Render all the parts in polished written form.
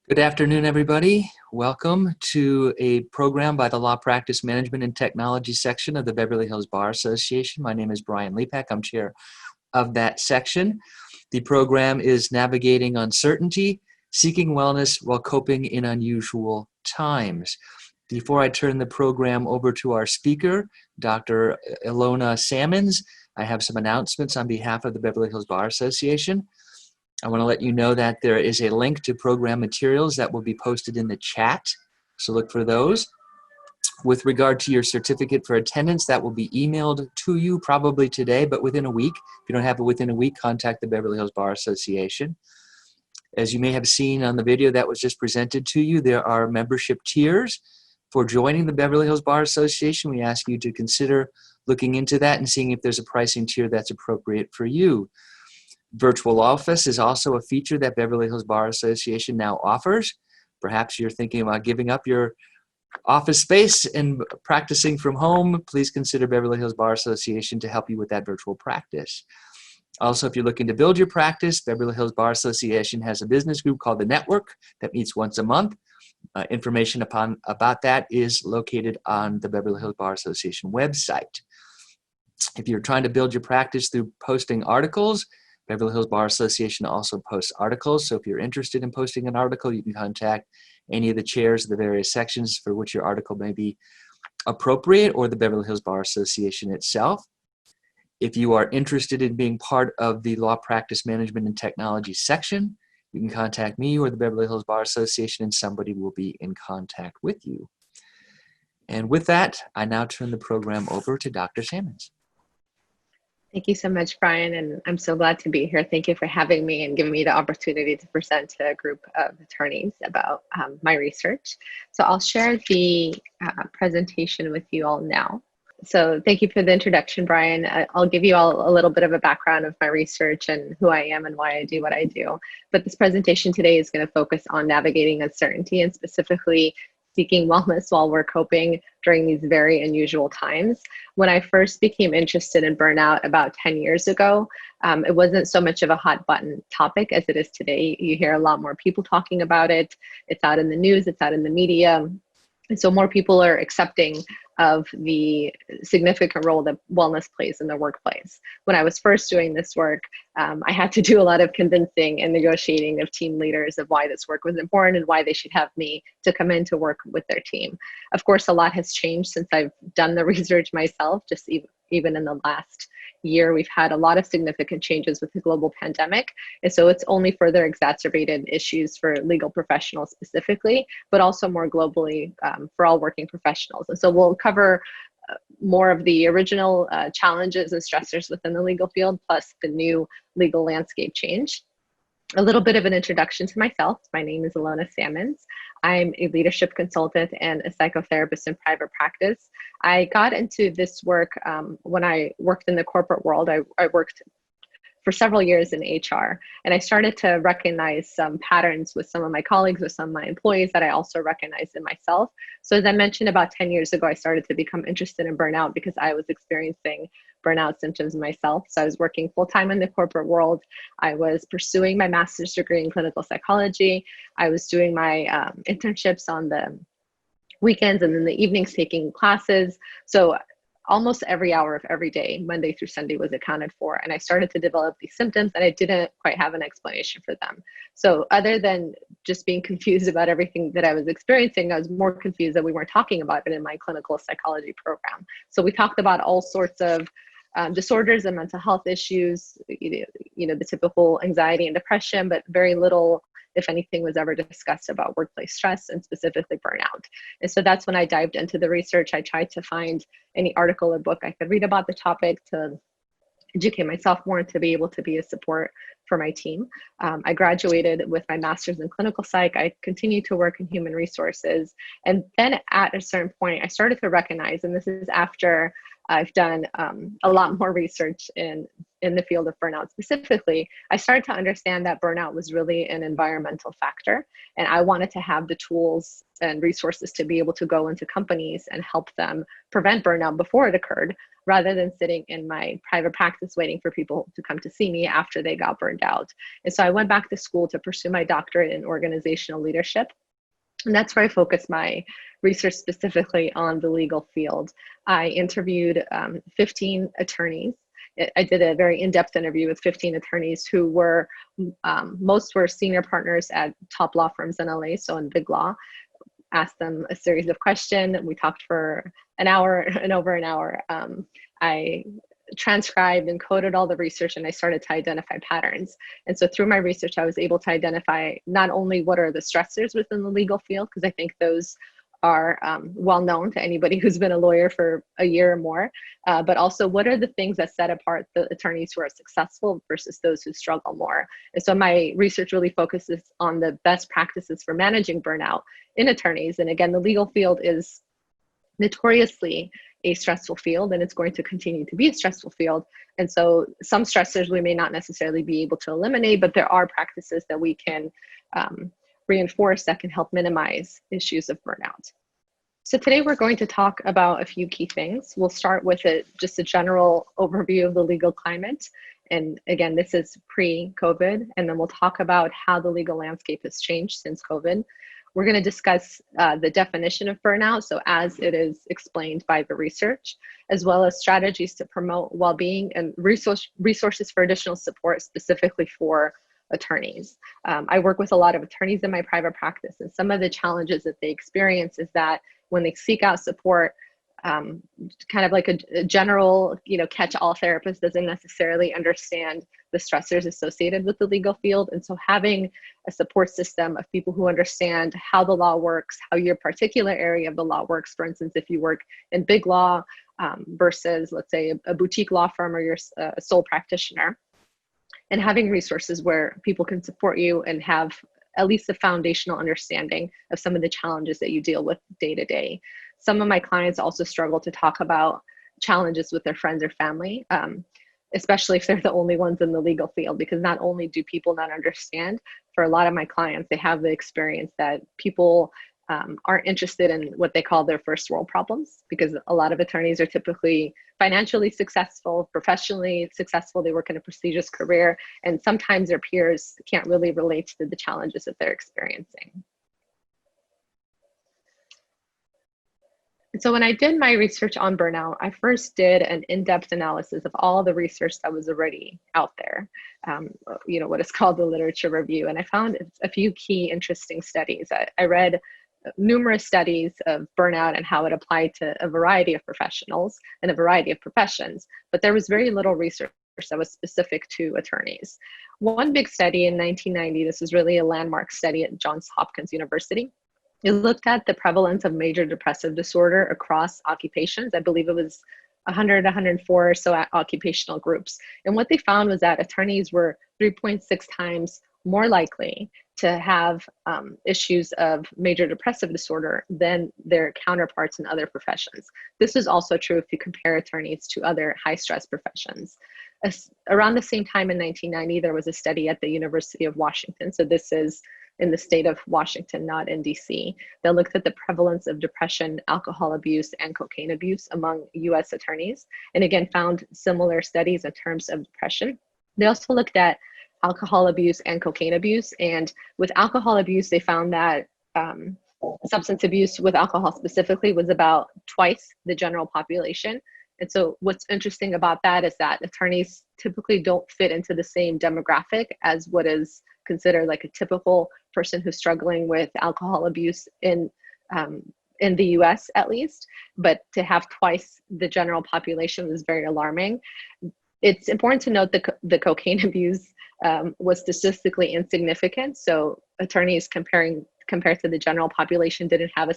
Good afternoon, everybody. Welcome to a program by the Law Practice Management and Technology section of the Beverly Hills Bar Association. My name is Brian Lepak. I'm chair of that section. The program is Navigating Uncertainty, Seeking Wellness While Coping in Unusual Times. Before I turn the program over to our speaker, Dr. Elona Sammons, I have some announcements on behalf of the Beverly Hills Bar Association. I want to let you know that there is a link to program materials that will be posted in the chat, so look for those. With regard to your certificate for attendance, that will be emailed to you probably today, but within a week. If you don't have it within a week, contact the Beverly Hills Bar Association. As you may have seen on the video that was just presented to you, there are membership tiers. For joining the Beverly Hills Bar Association, we ask you to consider looking into that and seeing if there's a pricing tier that's appropriate for you. Virtual office is also a feature that Beverly Hills Bar Association now offers. Perhaps you're thinking about giving up your office space and practicing from home. Please consider Beverly Hills Bar Association to help you with that virtual practice. Also, if you're looking to build your practice, Beverly Hills Bar Association has a business group called The Network that meets once a month. Information about that is located on the Beverly Hills Bar Association website. If you're trying to build your practice through posting articles, Beverly Hills Bar Association also posts articles, so if you're interested in posting an article, you can contact any of the chairs of the various sections for which your article may be appropriate, or the Beverly Hills Bar Association itself. If you are interested in being part of the Law Practice Management and Technology section, you can contact me or the Beverly Hills Bar Association, and somebody will be in contact with you. And with that, I now turn the program over to Dr. Sammons. Thank you so much, Brian, and I'm so glad to be here. Thank you for having me and giving me the opportunity to present to a group of attorneys about my research. So I'll share the presentation with you all now. So thank you for the introduction, Brian. I'll give you all a little bit of a background of my research and who I am and why I do what I do. But this presentation today is going to focus on navigating uncertainty and specifically seeking wellness while we're coping during these very unusual times. When I first became interested in burnout about 10 years ago, it wasn't so much of a hot button topic as it is today. You hear a lot more people talking about it. It's out in the news, it's out in the media. And so more people are accepting of the significant role that wellness plays in the workplace. When I was first doing this work, I had to do a lot of convincing and negotiating of team leaders of why this work was important and why they should have me to come in to work with their team. Of course, a lot has changed since I've done the research myself. Just even in the last year, we've had a lot of significant changes with the global pandemic. And so it's only further exacerbated issues for legal professionals specifically, but also more globally for all working professionals. And so we'll cover more of the original challenges and stressors within the legal field, plus the new legal landscape change. A little bit of an introduction to myself. My name is Elona Sammons. I'm a leadership consultant and a psychotherapist in private practice. I got into this work when I worked in the corporate world. I worked for several years in HR, and I started to recognize some patterns with some of my colleagues, with some of my employees that I also recognized in myself. So as I mentioned, about 10 years ago, I started to become interested in burnout because I was experiencing burnout symptoms myself. So I was working full-time in the corporate world. I was pursuing my master's degree in clinical psychology. I was doing my internships on the weekends and in the evenings taking classes. So almost every hour of every day, Monday through Sunday, was accounted for. And I started to develop these symptoms and I didn't quite have an explanation for them. So other than just being confused about everything that I was experiencing, I was more confused that we weren't talking about it in my clinical psychology program. So we talked about all sorts of disorders and mental health issues, the typical anxiety and depression, but very little, if anything, was ever discussed about workplace stress and specifically burnout. And so that's when I dived into the research. I tried to find any article or book I could read about the topic to educate myself more and to be able to be a support for my team. I graduated with my master's in clinical psych. I continued to work in human resources. And then at a certain point, I started to recognize, and this is after I've done a lot more research in the field of burnout specifically, I started to understand that burnout was really an environmental factor. And I wanted to have the tools and resources to be able to go into companies and help them prevent burnout before it occurred, rather than sitting in my private practice waiting for people to come to see me after they got burned out. And so I went back to school to pursue my doctorate in organizational leadership. And that's where I focused my research specifically on the legal field. I interviewed 15 attorneys. I did a very in-depth interview with 15 attorneys who were, most were senior partners at top law firms in LA, so in big law. Asked them a series of questions. We talked for an hour and over an hour. I transcribed and coded all the research, and I started to identify patterns. And so through my research, I was able to identify not only what are the stressors within the legal field, because I think those are well known to anybody who's been a lawyer for a year or more, but also what are the things that set apart the attorneys who are successful versus those who struggle more. And so my research really focuses on the best practices for managing burnout in attorneys. And again, the legal field is notoriously a stressful field, and it's going to continue to be a stressful field. And so some stressors we may not necessarily be able to eliminate, but there are practices that we can reinforce that can help minimize issues of burnout. So today we're going to talk about a few key things. We'll start with just a general overview of the legal climate. And again, this is pre-COVID, and then we'll talk about how the legal landscape has changed since COVID. We're going to discuss the definition of burnout, so as it is explained by the research, as well as strategies to promote well-being and resources for additional support specifically for attorneys. I work with a lot of attorneys in my private practice, and some of the challenges that they experience is that when they seek out support, kind of like a general, catch-all therapist doesn't necessarily understand the stressors associated with the legal field. And so having a support system of people who understand how the law works, how your particular area of the law works, for instance, if you work in big law versus, let's say, a boutique law firm, or you're a sole practitioner, and having resources where people can support you and have at least a foundational understanding of some of the challenges that you deal with day to day. Some of my clients also struggle to talk about challenges with their friends or family, especially if they're the only ones in the legal field, because not only do people not understand, for a lot of my clients, they have the experience that people aren't interested in what they call their first world problems, because a lot of attorneys are typically financially successful, professionally successful, they work in a prestigious career, and sometimes their peers can't really relate to the challenges that they're experiencing. So when I did my research on burnout, I first did an in-depth analysis of all the research that was already out there, what is called the literature review. And I found a few key interesting studies. I read numerous studies of burnout and how it applied to a variety of professionals and a variety of professions, but there was very little research that was specific to attorneys. One big study in 1990, this was really a landmark study at Johns Hopkins University. It looked at the prevalence of major depressive disorder across occupations. I believe it was 100, 104 or so occupational groups. And what they found was that attorneys were 3.6 times more likely to have issues of major depressive disorder than their counterparts in other professions. This is also true if you compare attorneys to other high stress professions. Around the same time in 1990, there was a study at the University of Washington. So this is in the state of Washington, not in DC, that looked at the prevalence of depression, alcohol abuse, and cocaine abuse among US attorneys. And again, found similar studies in terms of depression. They also looked at alcohol abuse and cocaine abuse. And with alcohol abuse, they found that substance abuse with alcohol specifically was about twice the general population. And so what's interesting about that is that attorneys typically don't fit into the same demographic as what is considered like a typical person who's struggling with alcohol abuse in the US at least, but to have twice the general population is very alarming. It's important to note that the cocaine abuse was statistically insignificant. So attorneys compared to the general population didn't have a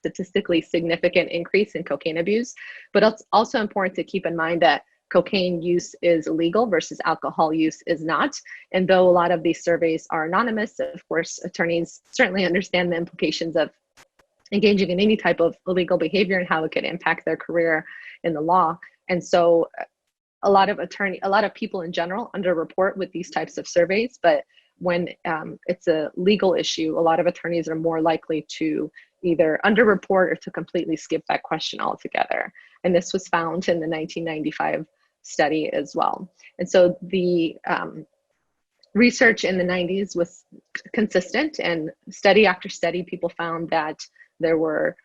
statistically significant increase in cocaine abuse. But it's also important to keep in mind that cocaine use is illegal versus alcohol use is not. And though a lot of these surveys are anonymous, of course, attorneys certainly understand the implications of engaging in any type of illegal behavior and how it could impact their career in the law. And so a lot of people in general underreport with these types of surveys, but when it's a legal issue, a lot of attorneys are more likely to either underreport or to completely skip that question altogether. And this was found in the 1995 study as well. And so the research in the 90s was consistent, and study after study, people found that there were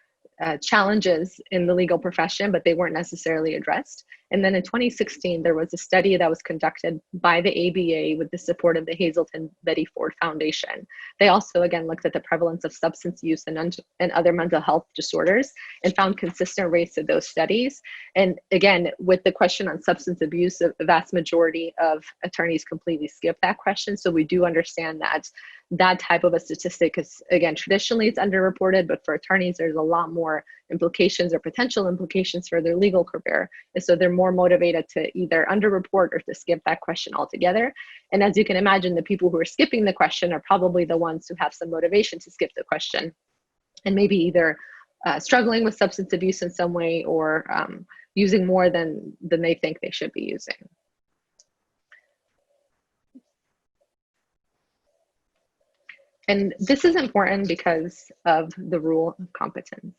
challenges in the legal profession, but they weren't necessarily addressed. And then in 2016, there was a study that was conducted by the ABA with the support of the Hazelden Betty Ford Foundation. They also, again, looked at the prevalence of substance use and other mental health disorders and found consistent rates of those studies. And again, with the question on substance abuse, the vast majority of attorneys completely skip that question. So we do understand that that type of a statistic is, again, traditionally it's underreported, but for attorneys, there's a lot more implications or potential implications for their legal career. And so they're more motivated to either underreport or to skip that question altogether. And as you can imagine, the people who are skipping the question are probably the ones who have some motivation to skip the question and maybe either struggling with substance abuse in some way or using more than they think they should be using. And this is important because of the rule of competence.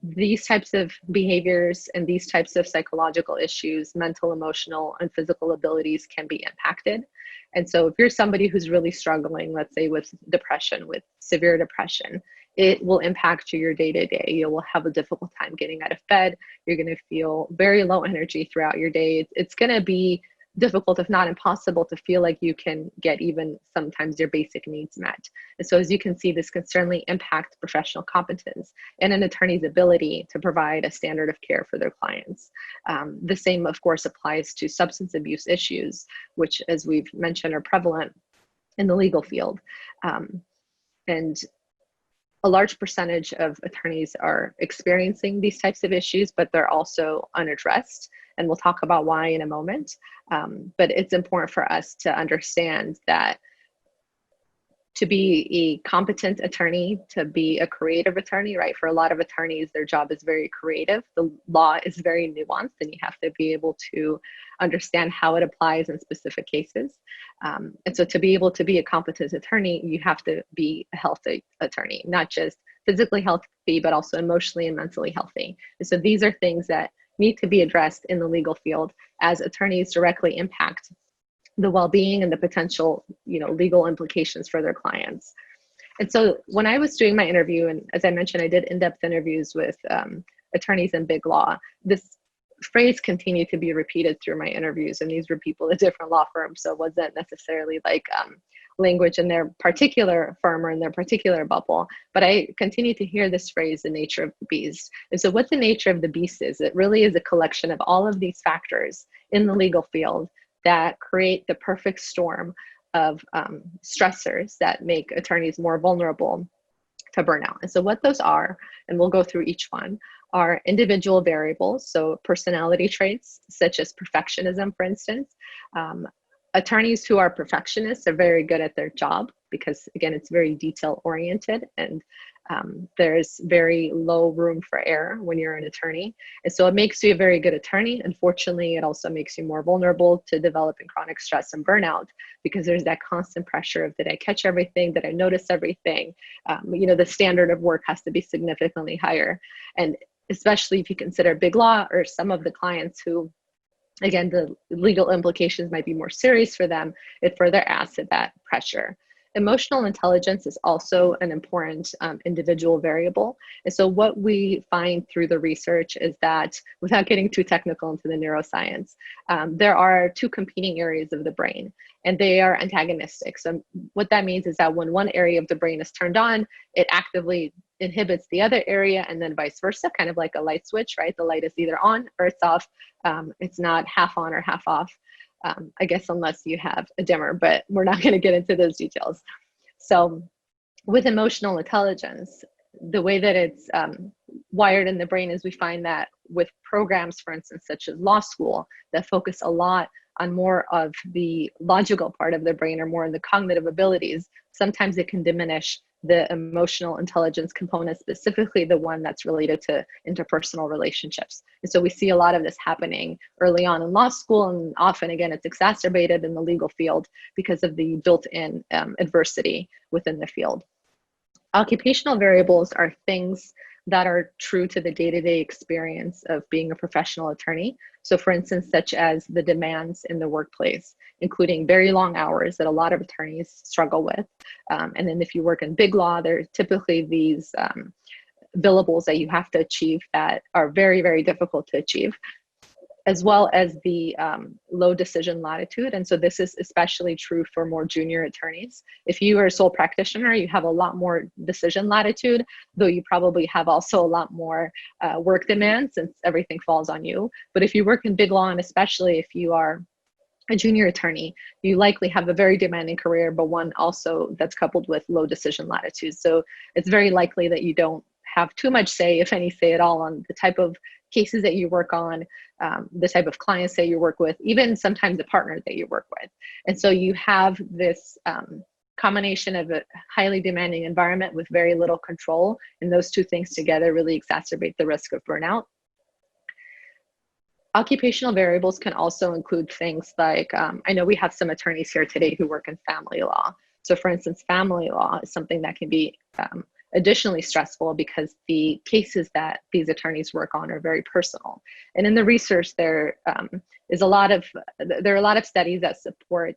These types of behaviors and these types of psychological issues, mental, emotional, and physical abilities can be impacted. And so if you're somebody who's really struggling, let's say with depression, with severe depression, it will impact your day-to-day. You will have a difficult time getting out of bed. You're going to feel very low energy throughout your day. It's going to be difficult, if not impossible, to feel like you can get even sometimes your basic needs met. And so as you can see, this can certainly impact professional competence and an attorney's ability to provide a standard of care for their clients. The same, of course, applies to substance abuse issues, which, as we've mentioned, are prevalent in the legal field. And a large percentage of attorneys are experiencing these types of issues, but they're also unaddressed. And we'll talk about why in a moment. But it's important for us to understand that to be a competent attorney, to be a creative attorney, right? For a lot of attorneys, their job is very creative. The law is very nuanced, and you have to be able to understand how it applies in specific cases. And so to be able to be a competent attorney, you have to be a healthy attorney, not just physically healthy, but also emotionally and mentally healthy. And so these are things that need to be addressed in the legal field as attorneys directly impact the well-being and the potential, legal implications for their clients. And so when I was doing my interview, and as I mentioned, I did in-depth interviews with attorneys in big law, this phrase continued to be repeated through my interviews. And these were people at different law firms, so it wasn't necessarily like language in their particular firm or in their particular bubble, but I continue to hear this phrase, the nature of the beast. And so what the nature of the beast is, it really is a collection of all of these factors in the legal field that create the perfect storm of stressors that make attorneys more vulnerable to burnout. And so what those are, and we'll go through each one, are individual variables, so personality traits such as perfectionism, for instance. Attorneys who are perfectionists are very good at their job because, again, it's very detail oriented, and there's very low room for error when you're an attorney. And so it makes you a very good attorney. Unfortunately, it also makes you more vulnerable to developing chronic stress and burnout because there's that constant pressure of, did I catch everything? Did I notice everything? The standard of work has to be significantly higher. And especially if you consider big law or some of the clients who, again, the legal implications might be more serious for them, it further adds to that pressure. Emotional intelligence is also an important individual variable. And so what we find through the research is that, without getting too technical into the neuroscience, there are two competing areas of the brain, and they are antagonistic. So what that means is that when one area of the brain is turned on, it actively inhibits the other area, and then vice versa, kind of like a light switch, right? The light is either on or it's off. It's not half on or half off. I guess unless you have a dimmer, but we're not going to get into those details. So with emotional intelligence, the way that it's wired in the brain is we find that with programs, for instance, such as law school, that focus a lot on more of the logical part of the brain or more in the cognitive abilities, sometimes it can diminish the emotional intelligence component, specifically the one that's related to interpersonal relationships. And so we see a lot of this happening early on in law school, and often, again, it's exacerbated in the legal field because of the built-in adversity within the field. Occupational variables are things that are true to the day-to-day experience of being a professional attorney. So for instance, such as the demands in the workplace, including very long hours that a lot of attorneys struggle with. And then if you work in big law, there are typically these billables that you have to achieve that are very, very difficult to achieve, as well as the low decision latitude. And so this is especially true for more junior attorneys. If you are a sole practitioner, you have a lot more decision latitude, though you probably have also a lot more work demand since everything falls on you. But if you work in big law, and especially if you are a junior attorney, you likely have a very demanding career, but one also that's coupled with low decision latitude. So it's very likely that you don't have too much say, if any say at all, on the type of cases that you work on, the type of clients that you work with, even sometimes the partner that you work with. And so you have this combination of a highly demanding environment with very little control, and those two things together really exacerbate the risk of burnout. Occupational variables can also include things like, I know we have some attorneys here today who work in family law. So for instance, family law is something that can be additionally stressful because the cases that these attorneys work on are very personal. And in the research, there are a lot of studies that support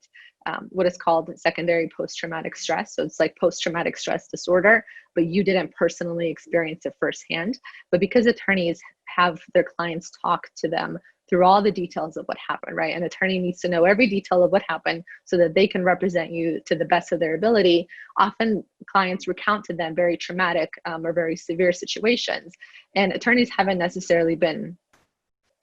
what is called secondary post-traumatic stress. So it's like post-traumatic stress disorder, but you didn't personally experience it firsthand. But because attorneys have their clients talk to them through all the details of what happened, right? An attorney needs to know every detail of what happened so that they can represent you to the best of their ability. Often clients recount to them very traumatic or very severe situations, and attorneys haven't necessarily been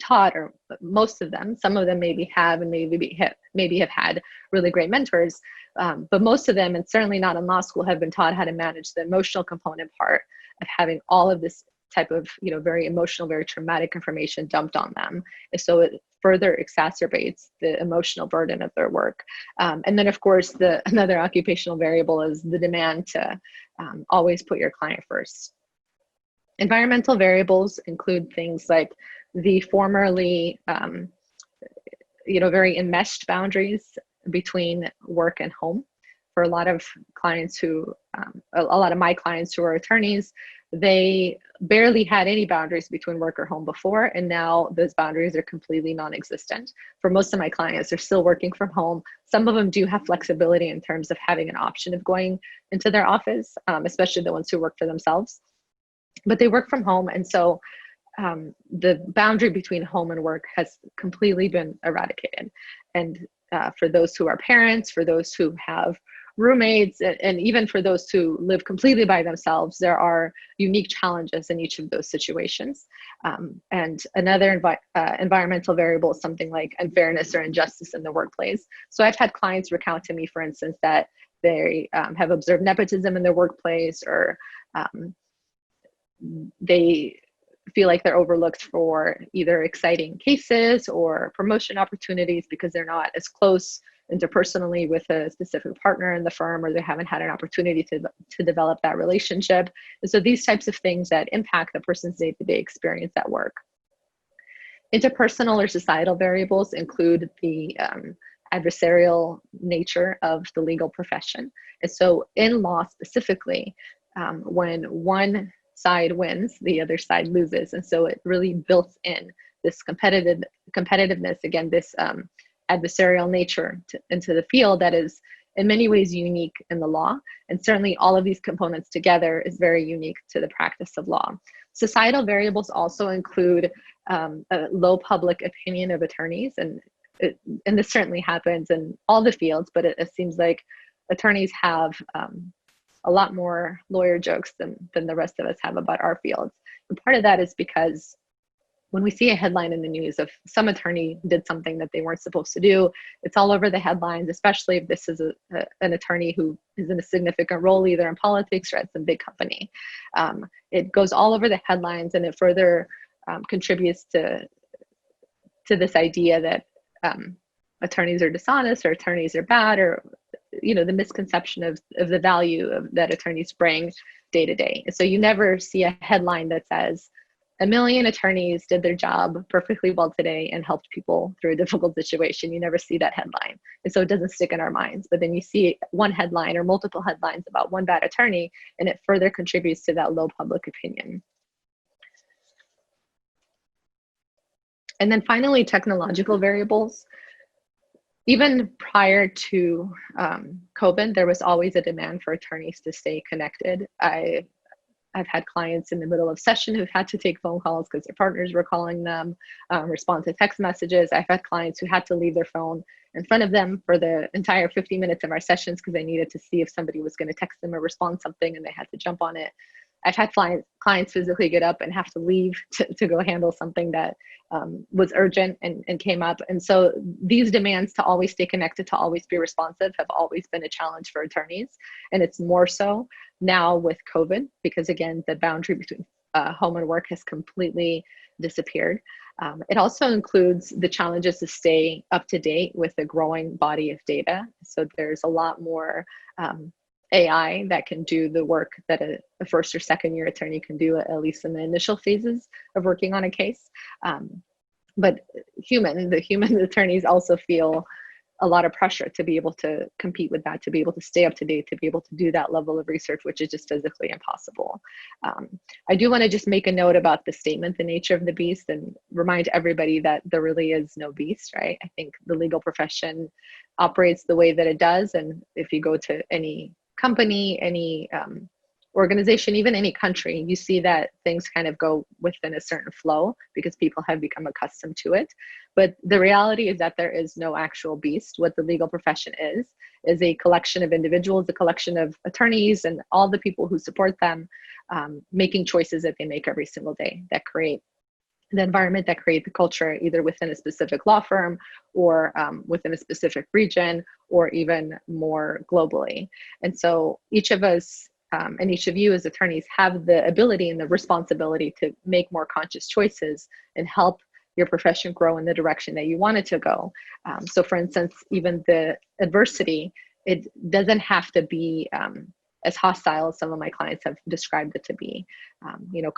taught, or most of them, some of them maybe have, and maybe have had really great mentors, but most of them, and certainly not in law school, have been taught how to manage the emotional component part of having all of this type of, very emotional, very traumatic information dumped on them. And so it further exacerbates the emotional burden of their work. And then of course, another occupational variable is the demand to always put your client first. Environmental variables include things like the formerly, very enmeshed boundaries between work and home. For a lot of clients a lot of my clients who are attorneys, they barely had any boundaries between work or home before, and now those boundaries are completely non-existent. For most of my clients, they're still working from home. Some of them do have flexibility in terms of having an option of going into their office, especially the ones who work for themselves. But they work from home, and so the boundary between home and work has completely been eradicated. And for those who are parents, for those who have roommates, and even for those who live completely by themselves, there are unique challenges in each of those situations. And another environmental variable is something like unfairness or injustice in the workplace. So I've had clients recount to me, for instance, that they have observed nepotism in their workplace, or they feel like they're overlooked for either exciting cases or promotion opportunities because they're not as close interpersonally with a specific partner in the firm, or they haven't had an opportunity to develop that relationship. And so these types of things that impact the person's day-to-day experience at work. Interpersonal or societal variables include the adversarial nature of the legal profession. And so in law specifically, when one side wins, the other side loses. And so it really built in this competitiveness, again, this adversarial nature into the field that is in many ways unique in the law. And certainly all of these components together is very unique to the practice of law. Societal variables also include a low public opinion of attorneys. And this certainly happens in all the fields, but it seems like attorneys have a lot more lawyer jokes than the rest of us have about our fields. And part of that is because when we see a headline in the news of some attorney did something that they weren't supposed to do, it's all over the headlines, especially if this is an attorney who is in a significant role, either in politics or at some big company. It goes all over the headlines, and it further contributes to this idea that attorneys are dishonest or attorneys are bad, or the misconception of the value that attorneys bring day to day. So you never see a headline that says 1 million attorneys did their job perfectly well today and helped people through a difficult situation. You never see that headline. And so it doesn't stick in our minds. But then you see one headline or multiple headlines about one bad attorney, and it further contributes to that low public opinion. And then finally, technological variables. Even prior to COVID, there was always a demand for attorneys to stay connected. I've had clients in the middle of session who've had to take phone calls because their partners were calling them, respond to text messages. I've had clients who had to leave their phone in front of them for the entire 50 minutes of our sessions because they needed to see if somebody was going to text them or respond something, and they had to jump on it. I've had clients physically get up and have to leave to go handle something that was urgent and came up. And so these demands to always stay connected, to always be responsive, have always been a challenge for attorneys. And it's more so now with COVID, because again, the boundary between home and work has completely disappeared. It also includes the challenges to stay up to date with a growing body of data. So there's a lot more AI that can do the work that a first or second year attorney can do, at least in the initial phases of working on a case. But the human attorneys also feel a lot of pressure to be able to compete with that, to be able to stay up to date, to be able to do that level of research, which is just physically impossible. I do want to just make a note about the statement, the nature of the beast, and remind everybody that there really is no beast, right? I think the legal profession operates the way that it does. And if you go to any company, any organization, even any country, you see that things kind of go within a certain flow because people have become accustomed to it. But the reality is that there is no actual beast. What the legal profession is a collection of individuals, a collection of attorneys, and all the people who support them, making choices that they make every single day that create the environment, that create the culture, either within a specific law firm or within a specific region, or even more globally. And so each of us and each of you as attorneys have the ability and the responsibility to make more conscious choices and help your profession grow in the direction that you want it to go. So for instance, even the adversity, it doesn't have to be as hostile as some of my clients have described it to be,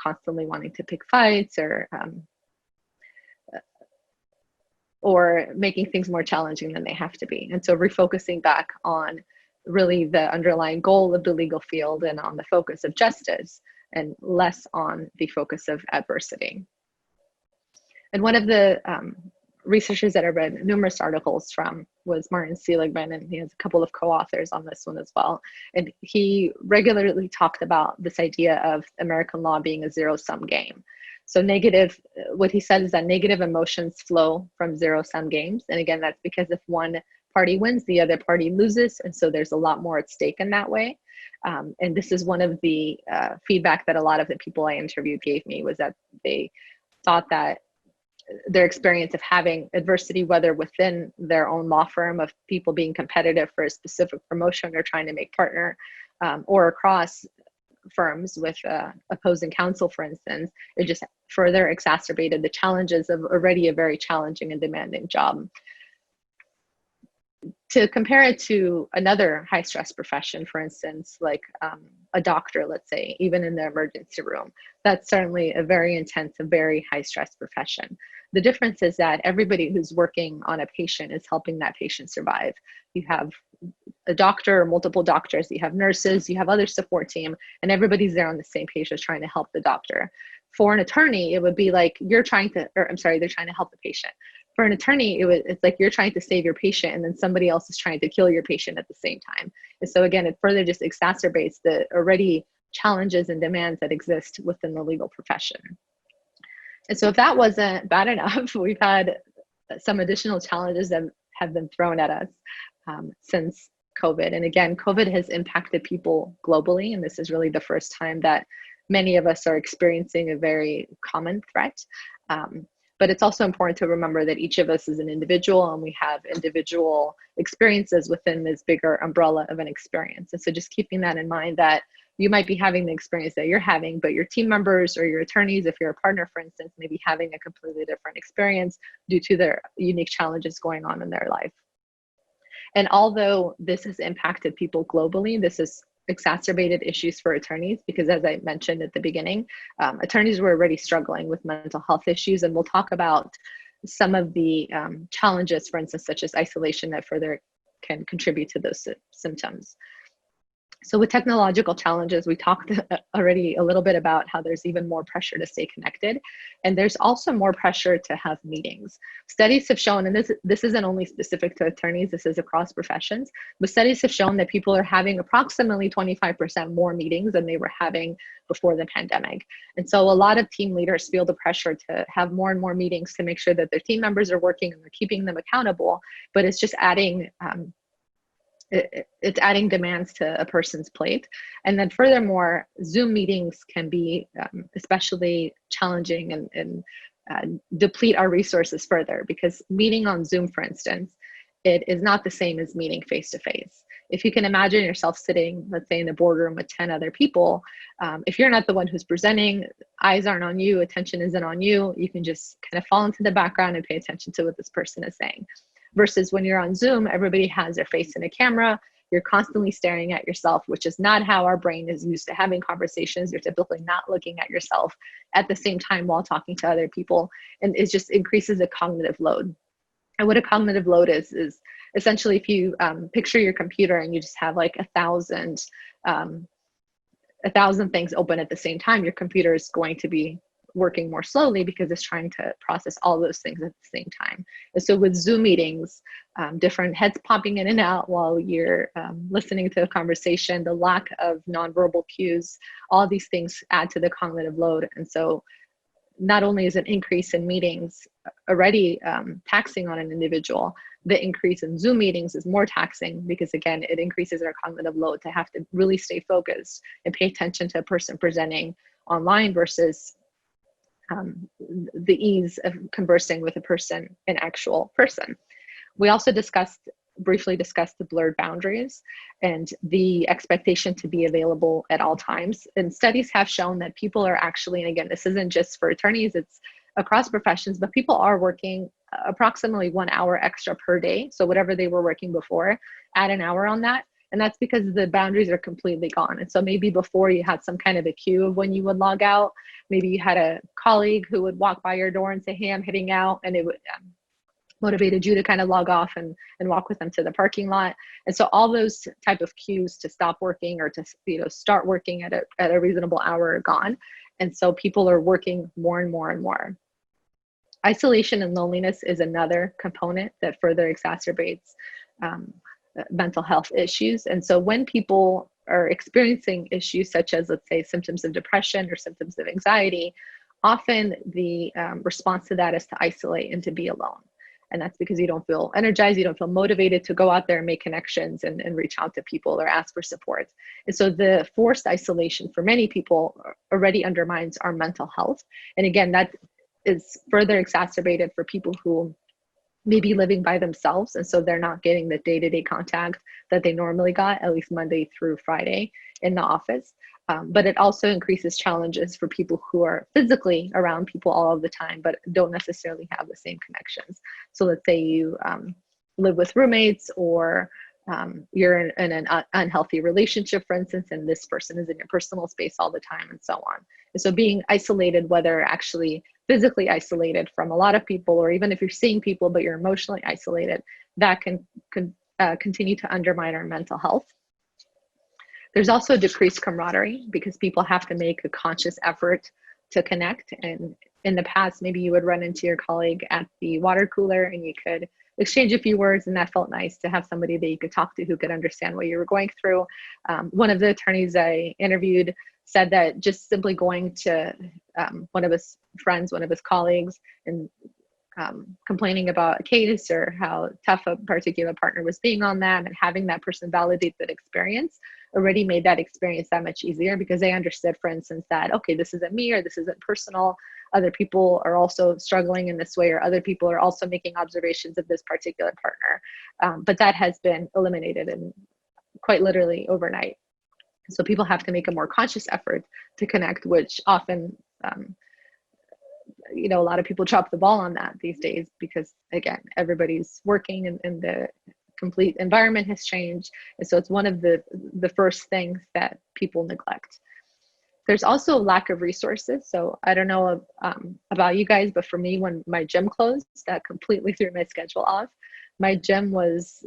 constantly wanting to pick fights or making things more challenging than they have to be. And so refocusing back on really the underlying goal of the legal field and on the focus of justice and less on the focus of adversity. And one of the researchers that I read numerous articles from was Martin Seligman, and he has a couple of co-authors on this one as well. And he regularly talked about this idea of American law being a zero-sum game. So what he said is that negative emotions flow from zero-sum games. And again, that's because if one party wins, the other party loses. And so there's a lot more at stake in that way. And this is one of the feedback that a lot of the people I interviewed gave me, was that they thought that their experience of having adversity, whether within their own law firm of people being competitive for a specific promotion or trying to make partner, or across firms with opposing counsel, for instance, it just further exacerbated the challenges of already a very challenging and demanding job. To compare it to another high stress profession, for instance, like a doctor, let's say, even in the emergency room, that's certainly a very intense, a very high stress profession. The difference is that everybody who's working on a patient is helping that patient survive. You have a doctor or multiple doctors, you have nurses, you have other support team, and everybody's there on the same page as trying to help the doctor. For an attorney, it would be like they're trying to help the patient. For an attorney, it's like you're trying to save your patient and then somebody else is trying to kill your patient at the same time. And so again, it further just exacerbates the already challenges and demands that exist within the legal profession. And so if that wasn't bad enough, we've had some additional challenges that have been thrown at us since COVID. And again, COVID has impacted people globally, and this is really the first time that many of us are experiencing a very common threat. But it's also important to remember that each of us is an individual and we have individual experiences within this bigger umbrella of an experience. And so just keeping that in mind, that you might be having the experience that you're having, but your team members or your attorneys, if you're a partner, for instance, may be having a completely different experience due to their unique challenges going on in their life. And although this has impacted people globally, this has exacerbated issues for attorneys because, as I mentioned at the beginning, attorneys were already struggling with mental health issues. And we'll talk about some of the challenges, for instance, such as isolation, that further can contribute to those symptoms. So with technological challenges, we talked already a little bit about how there's even more pressure to stay connected. And there's also more pressure to have meetings. Studies have shown, and this isn't only specific to attorneys, this is across professions, but studies have shown that people are having approximately 25% more meetings than they were having before the pandemic. And so a lot of team leaders feel the pressure to have more and more meetings to make sure that their team members are working and they're keeping them accountable, but it's just adding it's adding demands to a person's plate. And then furthermore, Zoom meetings can be especially challenging and deplete our resources further, because meeting on Zoom, for instance, it is not the same as meeting face to face. If you can imagine yourself sitting, let's say, in a boardroom with 10 other people, if you're not the one who's presenting, eyes aren't on you, attention isn't on you, you can just kind of fall into the background and pay attention to what this person is saying. Versus when you're on Zoom, everybody has their face in a camera. You're constantly staring at yourself, which is not how our brain is used to having conversations. You're typically not looking at yourself at the same time while talking to other people. And it just increases a cognitive load. And what a cognitive load is essentially if you picture your computer and you just have like 1,000 things open at the same time, your computer is going to be working more slowly because it's trying to process all those things at the same time. And so with Zoom meetings, different heads popping in and out while you're listening to a conversation, the lack of nonverbal cues, all these things add to the cognitive load. And so not only is an increase in meetings already taxing on an individual, the increase in Zoom meetings is more taxing because, again, it increases our cognitive load to have to really stay focused and pay attention to a person presenting online versus the ease of conversing with a person, an actual person. We also briefly discussed the blurred boundaries and the expectation to be available at all times. And studies have shown that people are actually, and again, this isn't just for attorneys, it's across professions, but people are working approximately 1 hour extra per day. So whatever they were working before, add an hour on that. And that's because the boundaries are completely gone. And so maybe before you had some kind of a cue of when you would log out. Maybe you had a colleague who would walk by your door and say, hey, I'm heading out. And it would motivated you to kind of log off and walk with them to the parking lot. And so all those type of cues to stop working or to start working at a reasonable hour are gone. And so people are working more and more and more. Isolation and loneliness is another component that further exacerbates mental health issues. And so when people are experiencing issues such as, let's say, symptoms of depression or symptoms of anxiety, often the response to that is to isolate and to be alone. And that's because you don't feel energized, you don't feel motivated to go out there and make connections and reach out to people or ask for support. And so the forced isolation for many people already undermines our mental health. And again, that is further exacerbated for people who may be living by themselves. And so they're not getting the day-to-day contact that they normally got, at least Monday through Friday in the office. But it also increases challenges for people who are physically around people all of the time, but don't necessarily have the same connections. So let's say you live with roommates, or you're in an unhealthy relationship, for instance, and this person is in your personal space all the time, and so on. And so being isolated, whether actually physically isolated from a lot of people, or even if you're seeing people, but you're emotionally isolated, that can continue to undermine our mental health. There's also decreased camaraderie because people have to make a conscious effort to connect and in the past, maybe you would run into your colleague at the water cooler and you could exchange a few words, and that felt nice to have somebody that you could talk to who could understand what you were going through. One of the attorneys I interviewed said that just simply going to one of his friends, one of his colleagues, and complaining about a case or how tough a particular partner was being on them, and having that person validate that experience already made that experience that much easier, because they understood, for instance, that, okay, this isn't me, or this isn't personal. Other people are also struggling in this way, or other people are also making observations of this particular partner. But that has been eliminated, and quite literally overnight. So people have to make a more conscious effort to connect, which often, a lot of people drop the ball on that these days, because again, everybody's working and the complete environment has changed. And so it's one of the first things that people neglect. There's also a lack of resources. So I don't know about you guys, but for me, when my gym closed, that completely threw my schedule off. My gym was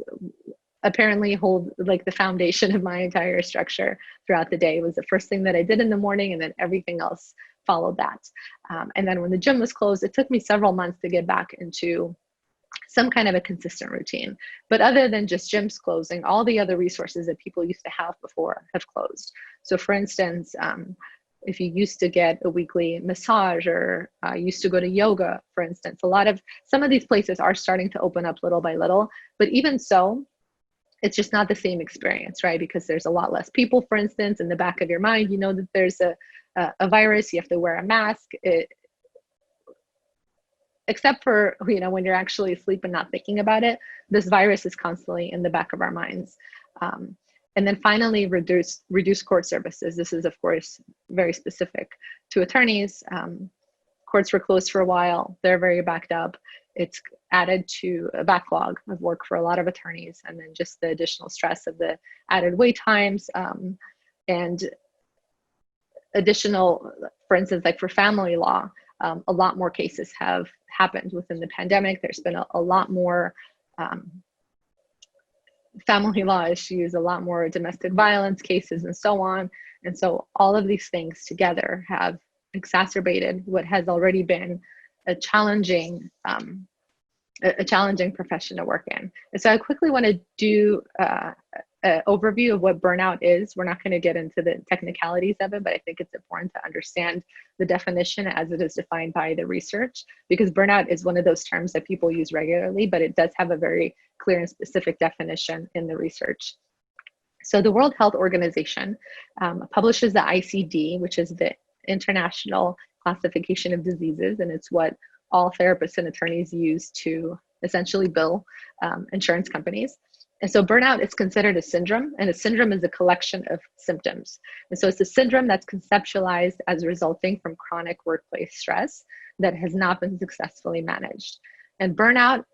apparently like the foundation of my entire structure throughout the day. It was the first thing that I did in the morning, and then everything else followed that. And then when the gym was closed, it took me several months to get back into some kind of a consistent routine. But other than just gyms closing, all the other resources that people used to have before have closed. So for instance, if you used to get a weekly massage, or used to go to yoga, for instance, some of these places are starting to open up little by little, but even so, it's just not the same experience, right? Because there's a lot less people, for instance, in the back of your mind, you know that there's a virus, you have to wear a mask, except for, when you're actually asleep and not thinking about it, this virus is constantly in the back of our minds. And then finally, reduce court services. This is, of course, very specific to attorneys. Courts were closed for a while. They're very backed up. It's added to a backlog of work for a lot of attorneys, and then just the additional stress of the added wait times, and additional, for instance, like for family law, a lot more cases have happened within the pandemic. There's been a lot more family law issues, a lot more domestic violence cases, and so on. And so all of these things together have exacerbated what has already been a challenging profession to work in. And so I quickly want to do an overview of what burnout is. We're not going to get into the technicalities of it, but I think it's important to understand the definition as it is defined by the research, because burnout is one of those terms that people use regularly, but it does have a very clear and specific definition in the research. So the World Health Organization publishes the ICD, which is the International Classification of Diseases, and it's what all therapists and attorneys use to essentially bill insurance companies. And so burnout is considered a syndrome, and a syndrome is a collection of symptoms. And so it's a syndrome that's conceptualized as resulting from chronic workplace stress that has not been successfully managed. And burnout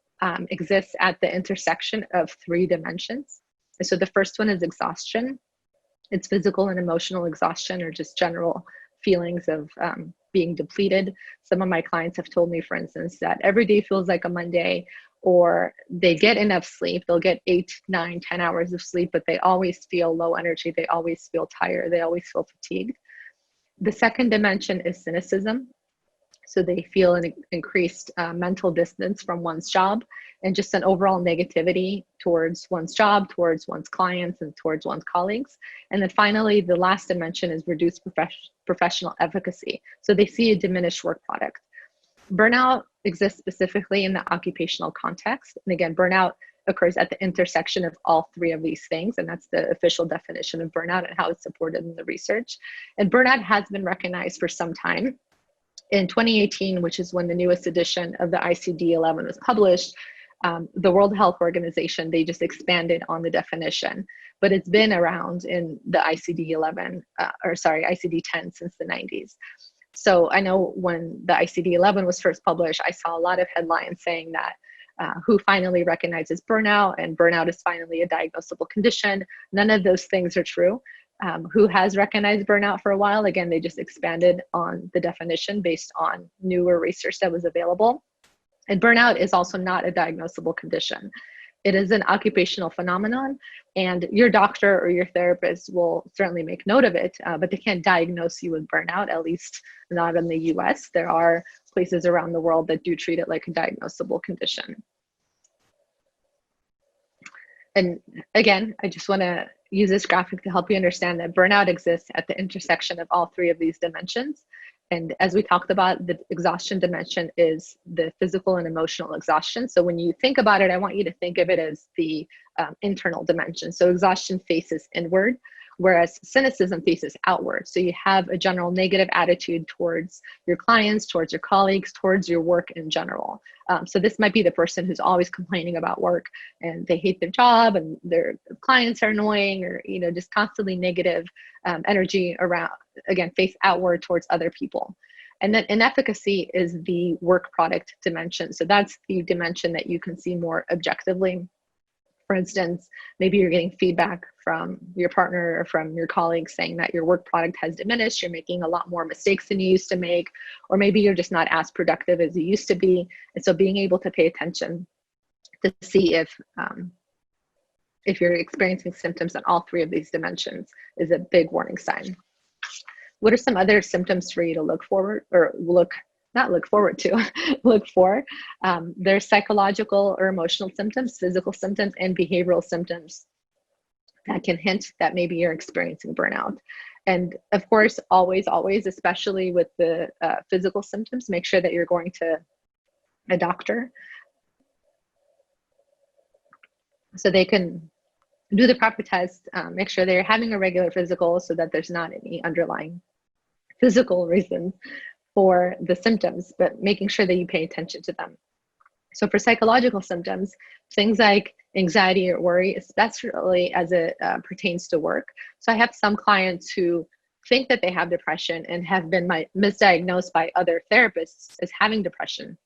exists at the intersection of three dimensions. And so the first one is exhaustion. It's physical and emotional exhaustion, or just general feelings of being depleted. Some of my clients have told me, for instance, that every day feels like a Monday, or they get enough sleep. They'll get 8, 9, 10 hours of sleep, but they always feel low energy. They always feel tired. They always feel fatigued. The second dimension is cynicism. So they feel an increased mental distance from one's job, and just an overall negativity towards one's job, towards one's clients, and towards one's colleagues. And then finally, the last dimension is reduced professional efficacy. So they see a diminished work product. Burnout exists specifically in the occupational context. And again, burnout occurs at the intersection of all three of these things. And that's the official definition of burnout and how it's supported in the research. And burnout has been recognized for some time. In 2018, which is when the newest edition of the ICD-11 was published, the World Health Organization, they just expanded on the definition, but it's been around in the ICD-11, ICD-10 since the 90s. So I know when the ICD-11 was first published, I saw a lot of headlines saying that who finally recognizes burnout, and burnout is finally a diagnosable condition. None of those things are true. Who has recognized burnout for a while? Again, they just expanded on the definition based on newer research that was available. And burnout is also not a diagnosable condition. It is an occupational phenomenon, and your doctor or your therapist will certainly make note of it, but they can't diagnose you with burnout, at least not in the US. There are places around the world that do treat it like a diagnosable condition. And again, I just want to use this graphic to help you understand that burnout exists at the intersection of all three of these dimensions. And as we talked about, the exhaustion dimension is the physical and emotional exhaustion. So when you think about it, I want you to think of it as the internal dimension. So exhaustion faces inward, whereas cynicism faces outward. So you have a general negative attitude towards your clients, towards your colleagues, towards your work in general. So this might be the person who's always complaining about work and they hate their job and their clients are annoying, or just constantly negative energy around, again, face outward towards other people. And then inefficacy is the work product dimension. So that's the dimension that you can see more objectively. For instance, maybe you're getting feedback from your partner or from your colleagues saying that your work product has diminished, you're making a lot more mistakes than you used to make, or maybe you're just not as productive as you used to be. And so being able to pay attention to see if you're experiencing symptoms on all three of these dimensions is a big warning sign. What are some other symptoms for you to look for? There's psychological or emotional symptoms, physical symptoms, and behavioral symptoms that can hint that maybe you're experiencing burnout. And of course, always, especially with the physical symptoms, make sure that you're going to a doctor so they can do the proper test, make sure they're having a regular physical so that there's not any underlying physical reasons for the symptoms, but making sure that you pay attention to them. So for psychological symptoms, things like anxiety or worry, especially as it pertains to work. So I have some clients who think that they have depression and have been misdiagnosed by other therapists as having depression.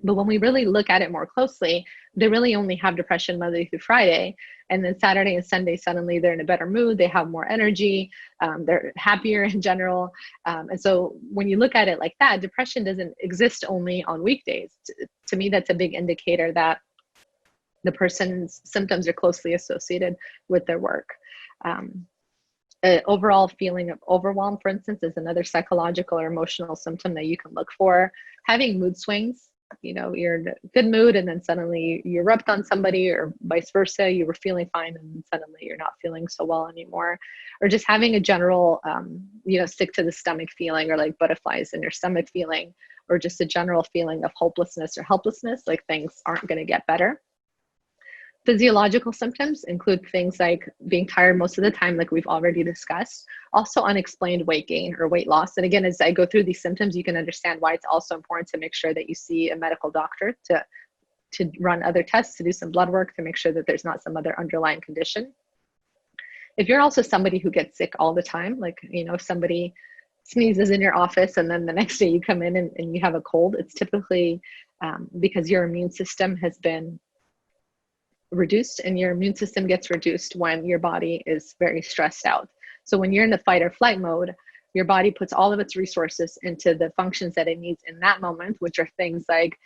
But when we really look at it more closely, they really only have depression Monday through Friday. And then Saturday and Sunday, suddenly they're in a better mood. They have more energy. They're happier in general. And so when you look at it like that, depression doesn't exist only on weekdays. To me, that's a big indicator that the person's symptoms are closely associated with their work. Overall feeling of overwhelm, for instance, is another psychological or emotional symptom that you can look for. Having mood swings. You're in a good mood and then suddenly you erupt on somebody, or vice versa. You were feeling fine and suddenly you're not feeling so well anymore. Or just having a general, sick to the stomach feeling, or like butterflies in your stomach feeling, or just a general feeling of hopelessness or helplessness, like things aren't going to get better. Physiological symptoms include things like being tired most of the time, like we've already discussed. Also unexplained weight gain or weight loss. And again, as I go through these symptoms, you can understand why it's also important to make sure that you see a medical doctor to run other tests, to do some blood work, to make sure that there's not some other underlying condition. If you're also somebody who gets sick all the time, like, if somebody sneezes in your office and then the next day you come in and you have a cold, it's typically because your immune system has been reduced, and your immune system gets reduced when your body is very stressed out. So when you're in the fight or flight mode, your body puts all of its resources into the functions that it needs in that moment, which are things like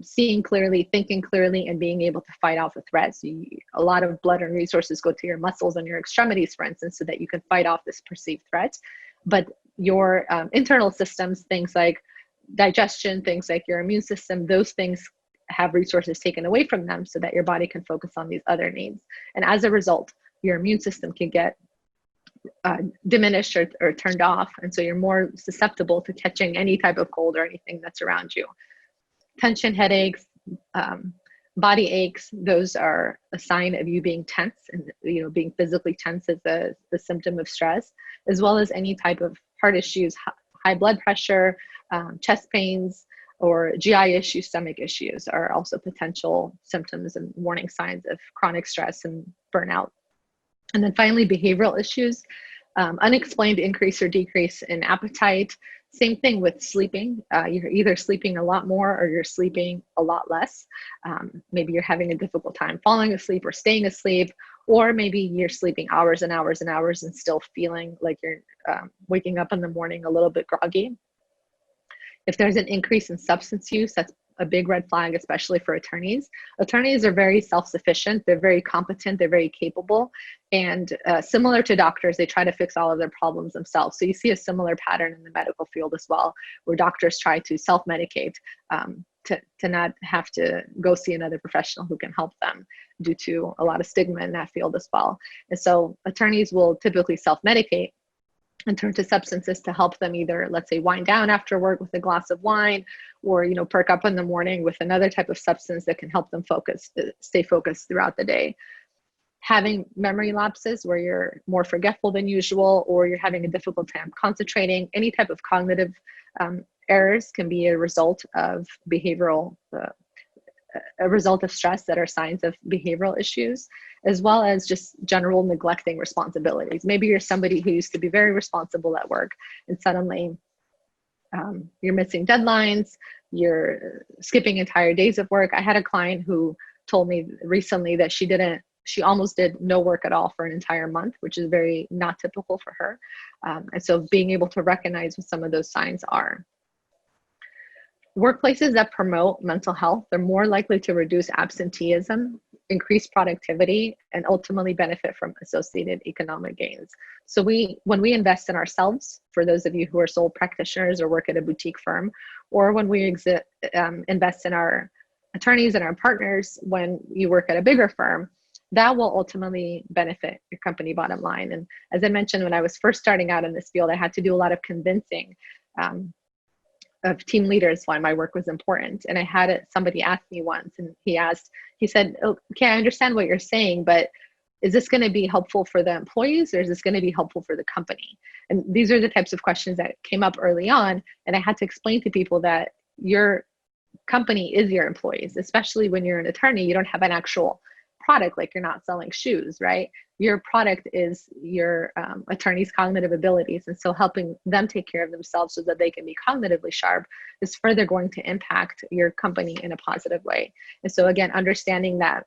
seeing clearly, thinking clearly, and being able to fight off a threat. So a lot of blood and resources go to your muscles and your extremities, for instance, so that you can fight off this perceived threat. But your internal systems, things like digestion, things like your immune system, those things have resources taken away from them so that your body can focus on these other needs. And as a result, your immune system can get diminished or turned off. And so you're more susceptible to catching any type of cold or anything that's around you. Tension, headaches, body aches, those are a sign of you being tense, and being physically tense is a symptom of stress, as well as any type of heart issues, high blood pressure, chest pains, or GI issues, stomach issues are also potential symptoms and warning signs of chronic stress and burnout. And then finally, behavioral issues, unexplained increase or decrease in appetite. Same thing with sleeping. You're either sleeping a lot more or you're sleeping a lot less. Maybe you're having a difficult time falling asleep or staying asleep, or maybe you're sleeping hours and hours and hours and still feeling like you're waking up in the morning a little bit groggy. If there's an increase in substance use, that's a big red flag, especially for attorneys. Attorneys are very self-sufficient. They're very competent. They're very capable. And similar to doctors, they try to fix all of their problems themselves. So you see a similar pattern in the medical field as well, where doctors try to self-medicate to not have to go see another professional who can help them, due to a lot of stigma in that field as well. And so attorneys will typically self-medicate and turn to substances to help them either, let's say, wind down after work with a glass of wine, or, you know, perk up in the morning with another type of substance that can help them stay focused throughout the day. Having memory lapses where you're more forgetful than usual, or you're having a difficult time concentrating, any type of cognitive errors can be a result of a result of stress that are signs of behavioral issues, as well as just general neglecting responsibilities. Maybe you're somebody who used to be very responsible at work, and suddenly you're missing deadlines, you're skipping entire days of work. I had a client who told me recently that she almost did no work at all for an entire month, which is very not typical for her. And so being able to recognize what some of those signs are. Workplaces that promote mental health, they're more likely to reduce absenteeism, increase productivity, and ultimately benefit from associated economic gains. So when we invest in ourselves, for those of you who are sole practitioners or work at a boutique firm, or when we invest in our attorneys and our partners when you work at a bigger firm, that will ultimately benefit your company bottom line. And as I mentioned, when I was first starting out in this field, I had to do a lot of convincing of team leaders why my work was important. And I had somebody ask me once, and he said, okay, I understand what you're saying, but is this going to be helpful for the employees, or is this going to be helpful for the company? And these are the types of questions that came up early on. And I had to explain to people that your company is your employees, especially when you're an attorney. You don't have an actual product, like you're not selling shoes, right? Your product is your attorney's cognitive abilities. And so helping them take care of themselves so that they can be cognitively sharp is further going to impact your company in a positive way. And so again, understanding that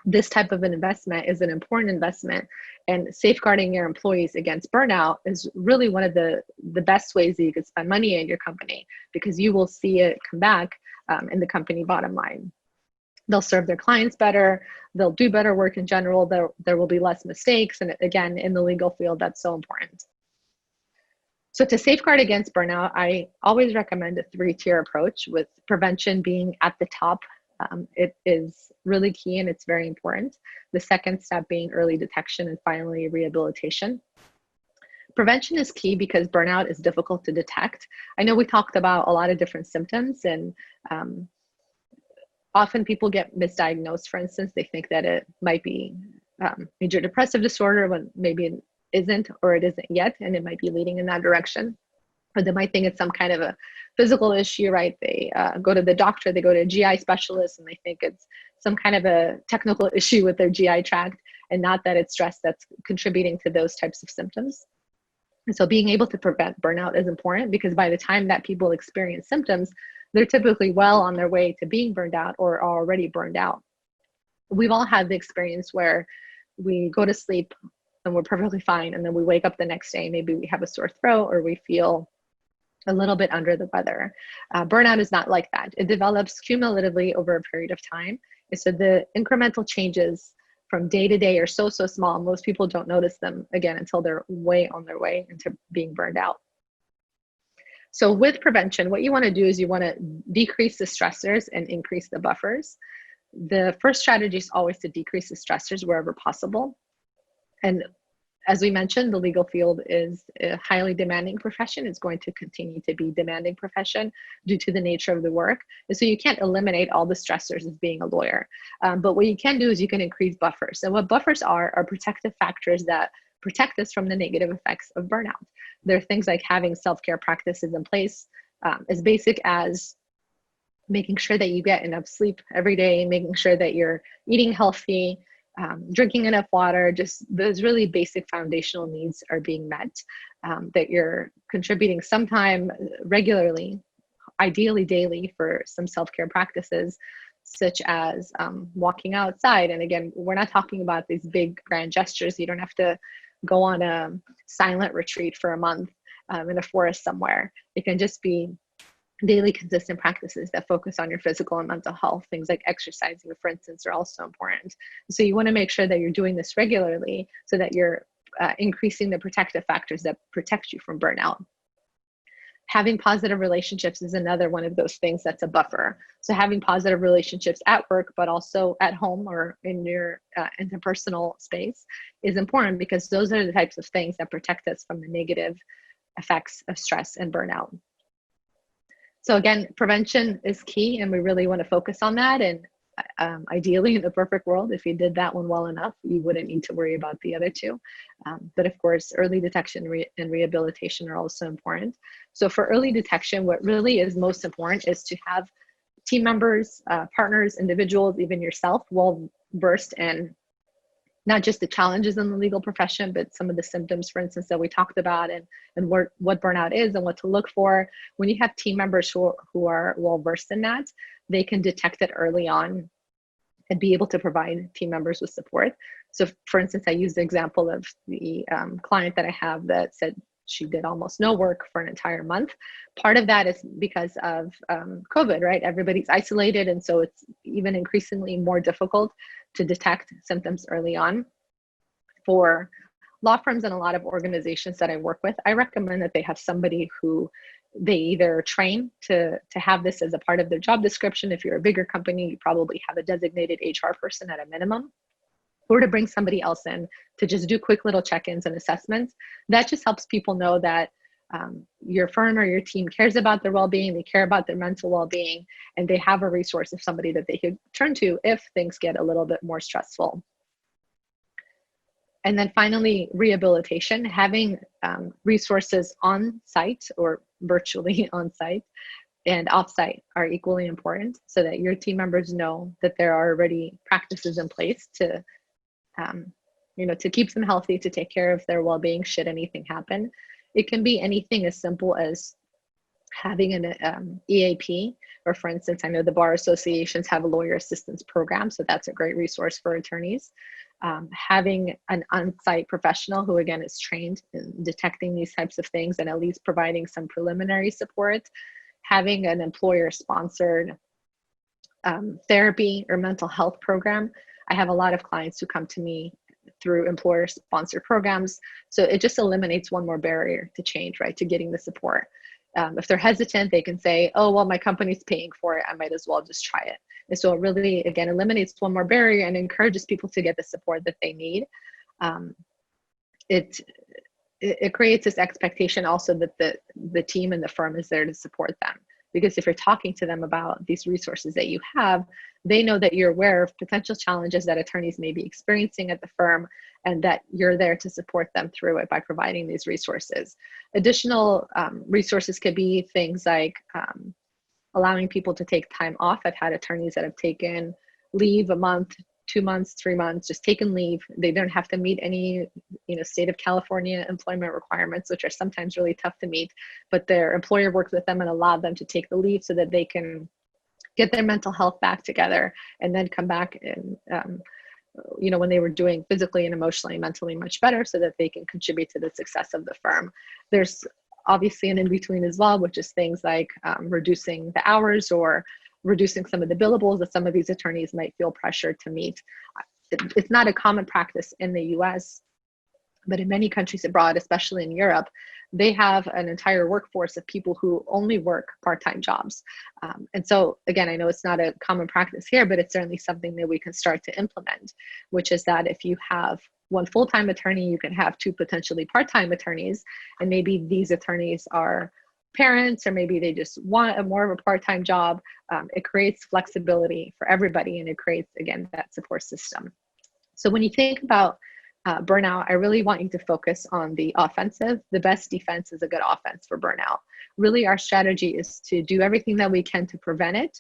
this type of an investment is an important investment, and safeguarding your employees against burnout is really one of the best ways that you could spend money in your company, because you will see it come back in the company bottom line. They'll serve their clients better. They'll do better work in general. There will be less mistakes. And again, in the legal field, that's so important. So to safeguard against burnout, I always recommend a 3-tier approach, with prevention being at the top. It is really key and it's very important. The second step being early detection, and finally rehabilitation. Prevention is key because burnout is difficult to detect. I know we talked about a lot of different symptoms, and often people get misdiagnosed. For instance, they think that it might be major depressive disorder when maybe it isn't, or it isn't yet, and it might be leading in that direction. Or they might think it's some kind of a physical issue, right? They go to the doctor, they go to a GI specialist, and they think it's some kind of a technical issue with their GI tract, and not that it's stress that's contributing to those types of symptoms. And so being able to prevent burnout is important, because by the time that people experience symptoms, they're typically well on their way to being burned out or are already burned out. We've all had the experience where we go to sleep and we're perfectly fine, and then we wake up the next day, maybe we have a sore throat or we feel a little bit under the weather. Burnout is not like that. It develops cumulatively over a period of time. And so the incremental changes from day to day are so small, most people don't notice them again until they're way on their way into being burned out. So with prevention, what you want to do is you want to decrease the stressors and increase the buffers. The first strategy is always to decrease the stressors wherever possible. And as we mentioned, the legal field is a highly demanding profession. It's going to continue to be a demanding profession due to the nature of the work. And so you can't eliminate all the stressors of being a lawyer. But what you can do is you can increase buffers. And what buffers are protective factors that protect us from the negative effects of burnout. There are things like having self-care practices in place, as basic as making sure that you get enough sleep every day, making sure that you're eating healthy, drinking enough water. Just those really basic foundational needs are being met, that you're contributing some time regularly, ideally daily, for some self-care practices, such as walking outside. And again, we're not talking about these big grand gestures. You don't have to go on a silent retreat for a month in a forest somewhere. It can just be daily consistent practices that focus on your physical and mental health. Things like exercising, for instance, are also important. So you want to make sure that you're doing this regularly so that you're increasing the protective factors that protect you from burnout. Having positive relationships is another one of those things that's a buffer. So having positive relationships at work, but also at home or in your interpersonal space is important, because those are the types of things that protect us from the negative effects of stress and burnout. So again, prevention is key, and we really want to focus on that. And ideally, in the perfect world, if you did that one well enough, you wouldn't need to worry about the other two. But of course, early detection and rehabilitation are also important. So for early detection, what really is most important is to have team members, partners, individuals, even yourself, well versed in not just the challenges in the legal profession, but some of the symptoms, for instance, that we talked about, and what burnout is and what to look for. When you have team members who are well versed in that, they can detect it early on and be able to provide team members with support. So for instance, I used the example of the client that I have that said she did almost no work for an entire month. Part of that is because of COVID, right? Everybody's isolated, and so it's even increasingly more difficult to detect symptoms early on. For law firms and a lot of organizations that I work with, I recommend that they have somebody who they either train to have this as a part of their job description. If you're a bigger company, you probably have a designated HR person at a minimum, or to bring somebody else in to just do quick little check-ins and assessments. That just helps people know that your firm or your team cares about their well-being, they care about their mental well-being, and they have a resource of somebody that they could turn to if things get a little bit more stressful. And then finally, rehabilitation, having resources on site or virtually on site and off-site are equally important, so that your team members know that there are already practices in place to to keep them healthy, to take care of their well-being should anything happen. It can be anything as simple as having an EAP, or for instance, I know the bar associations have a lawyer assistance program, so that's a great resource for attorneys. Having an on-site professional who, again, is trained in detecting these types of things and at least providing some preliminary support. Having an employer-sponsored therapy or mental health program. I have a lot of clients who come to me through employer-sponsored programs. So it just eliminates one more barrier to change, right, to getting the support. If they're hesitant, they can say, oh, well, my company's paying for it, I might as well just try it. And so it really, again, eliminates one more barrier and encourages people to get the support that they need. It creates this expectation also that the team and the firm is there to support them. Because if you're talking to them about these resources that you have, they know that you're aware of potential challenges that attorneys may be experiencing at the firm, and that you're there to support them through it by providing these resources. Additional resources could be things like allowing people to take time off. I've had attorneys that have taken leave a month, 2 months, 3 months, just taken leave. They don't have to meet any, state of California employment requirements, which are sometimes really tough to meet, but their employer works with them and allowed them to take the leave so that they can get their mental health back together and then come back and, when they were doing physically and emotionally and mentally much better, so that they can contribute to the success of the firm. There's obviously an in-between as well, which is things like reducing the hours or reducing some of the billables that some of these attorneys might feel pressured to meet. It's not a common practice in the US, but in many countries abroad, especially in Europe, they have an entire workforce of people who only work part-time jobs. And so again, I know it's not a common practice here, but it's certainly something that we can start to implement, which is that if you have one full-time attorney, you can have 2 potentially part-time attorneys, and maybe these attorneys are parents, or maybe they just want more of a part-time job. It creates flexibility for everybody, and it creates, again, that support system. So when you think about burnout, I really want you to focus on the offensive. The best defense is a good offense for burnout. Really, our strategy is to do everything that we can to prevent it.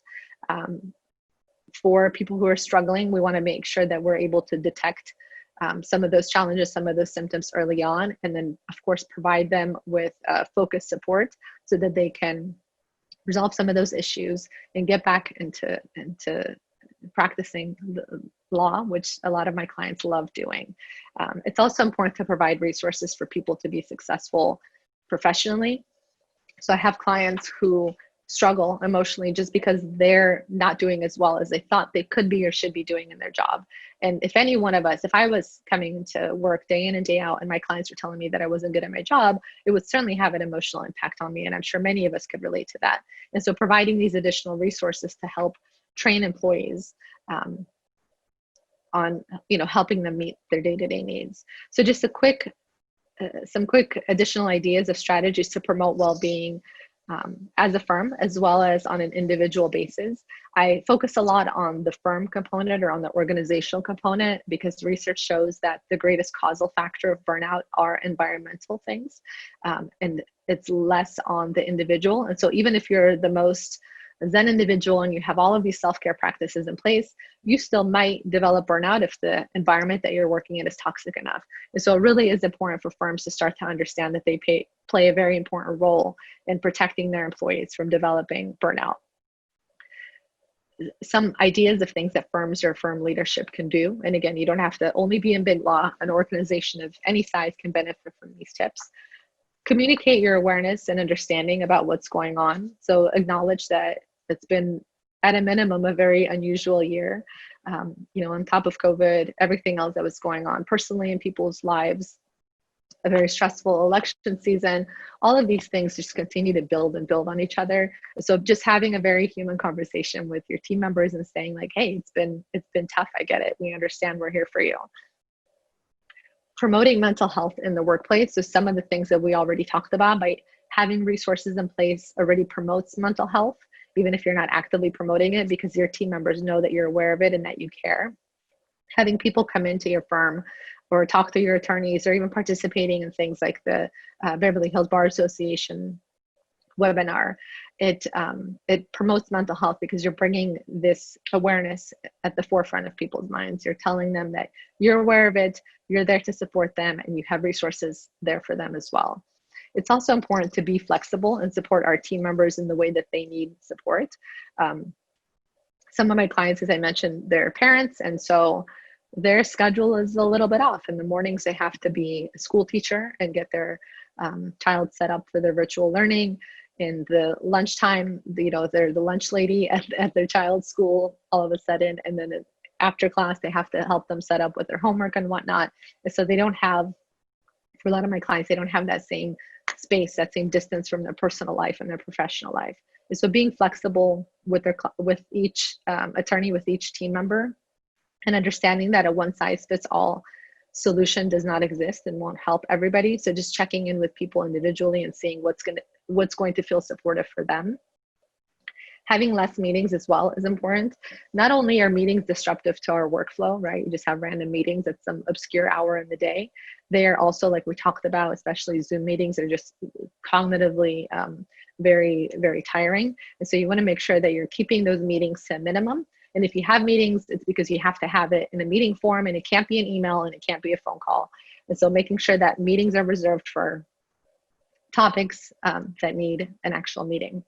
For people who are struggling, we want to make sure that we're able to detect some of those challenges, some of those symptoms early on, and then, of course, provide them with focused support so that they can resolve some of those issues and get back into practicing the law, which a lot of my clients love doing. It's also important to provide resources for people to be successful professionally. So I have clients who struggle emotionally just because they're not doing as well as they thought they could be or should be doing in their job. And if any one of us, if I was coming to work day in and day out and my clients were telling me that I wasn't good at my job, it would certainly have an emotional impact on me. And I'm sure many of us could relate to that. And so providing these additional resources to help train employees on, helping them meet their day-to-day needs. So just some quick additional ideas of strategies to promote well-being as a firm, as well as on an individual basis. I focus a lot on the firm component or on the organizational component because research shows that the greatest causal factor of burnout are environmental things, and it's less on the individual. And so even if you're the most Zen individual and you have all of these self-care practices in place, you still might develop burnout if the environment that you're working in is toxic enough. And so it really is important for firms to start to understand that they play a very important role in protecting their employees from developing burnout. Some ideas of things that firms or firm leadership can do. And again, you don't have to only be in big law. An organization of any size can benefit from these tips. Communicate your awareness and understanding about what's going on. So acknowledge that it's been at a minimum a very unusual year. On top of COVID, everything else that was going on personally in people's lives, a very stressful election season, all of these things just continue to build and build on each other. So just having a very human conversation with your team members and saying like, hey, it's been tough. I get it. We understand. We're here for you. Promoting mental health in the workplace. So some of the things that we already talked about, by having resources in place already promotes mental health, even if you're not actively promoting it, because your team members know that you're aware of it and that you care. Having people come into your firm or talk to your attorneys, or even participating in things like the Beverly Hills Bar Association webinar, it promotes mental health because you're bringing this awareness at the forefront of people's minds. You're telling them that you're aware of it, you're there to support them, and you have resources there for them as well. It's also important to be flexible and support our team members in the way that they need support. Some of my clients, as I mentioned, they're parents, and so their schedule is a little bit off. In the mornings, they have to be a school teacher and get their child set up for their virtual learning. In the lunchtime, they're the lunch lady at their child's school all of a sudden, and then after class, they have to help them set up with their homework and whatnot. And so they don't have, for a lot of my clients, they don't have that same space, that same distance from their personal life and their professional life. And so being flexible with each attorney, with each team member, and understanding that a one-size-fits-all solution does not exist and won't help everybody. So just checking in with people individually and seeing what's going to feel supportive for them. Having less meetings as well is important. Not only are meetings disruptive to our workflow, right? You just have random meetings at some obscure hour in the day. They are also, like we talked about, especially Zoom meetings, are just cognitively very, very tiring. And so you want to make sure that you're keeping those meetings to a minimum. And if you have meetings, it's because you have to have it in a meeting form, and it can't be an email and it can't be a phone call. And so making sure that meetings are reserved for topics that need an actual meeting.